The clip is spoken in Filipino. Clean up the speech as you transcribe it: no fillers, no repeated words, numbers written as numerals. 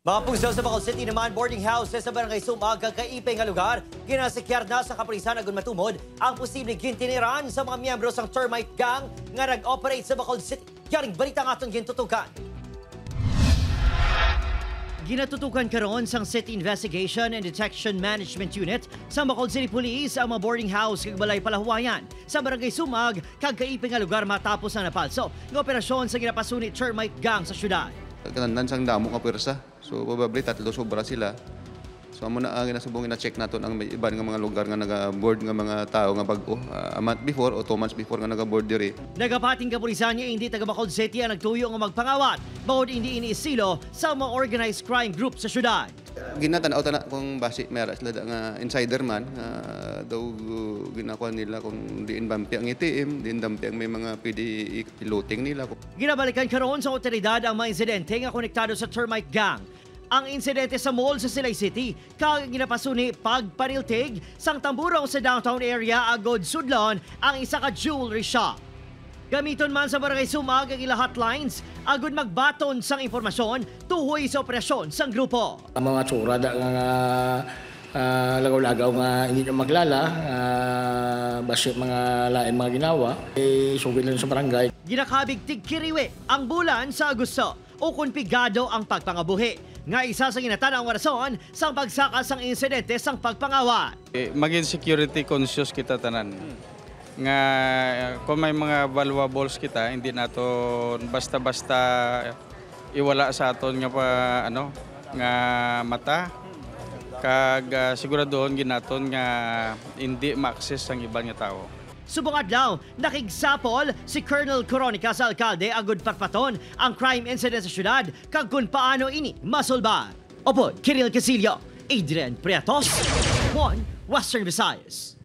Mga pugsaw sa Bacolod City naman, boarding houses sa barangay Sumag, kakaipay nga lugar, ginasikyar na sa kapulisan agon matumod ang posibleng gintiniran sa mga miyembro ng termite gang nga nag-operate sa Bacolod City. Yaring balita nga itong gintutukan. Ginatutukan karon sang City Investigation and Detection Management Unit sa Bacolod City Police ang mga boarding house kag balay palahuwayan sa barangay Sumag kag kaipay nga lugar matapos ang napalso ng operasyon sa ginapasuni termite gang sa syudad. Kanandan sang damo ka pwersa. So probably tatlo sobra sila. So amo na ang ginasubong na-check naton ang iban nga mga lugar nga naga-board nga mga tao nga bag-o. A month before o 2 months before nga naga-board diri. Nagapating kapulisan niya hindi taga Bacolod City ang nagtuyo nga magpangawat bawod hindi iniisilo sa mga organized crime group sa syudad. Ginatanaw ta na kung basi mayara sila nga insider man daw ginakuha nila kung diin bampi ang ATM, diin dampi ang may mga pwede piloting nila. Ginabalikan karon sa otoridad ang mga insidente nga konektado sa termite gang. Ang insidente sa mall sa Silay City, kag ginapasuni pagpaniltig sang tamburong sa downtown area agod sudlon ang isa ka jewelry shop. Gamiton man sa barangay Sumag ang ila hotlines agud magbaton sang impormasyon tuhoy sa operasyon sang grupo. Ang mga tsura da nga lagaw-lagaw nga hindi na maglala, basi mga lain mga ginawa, sugil lang sa barangay. Ginakabig tigkiriwi ang bulan sa Agosto o kung pigado ang pagpangabuhi. Nga isa sa ginatanaw nga rason sang pagsakas sang insidente sang pagpangawa. Maging security conscious kita tanan. Nga kung may mga valuables kita, hindi naton basta-basta iwala sa aton nga nga mata. Kag siguraduhon ginaton nga hindi ma-access ang ibang nga tao. Subong adlaw, nakigsapol si Colonel Coronica sa alkalde agud patpaton ang crime incident sa syudad kag kung paano ini masulba. Opo, Kiril Casillo, Adrian Priatos, One Western Visayas.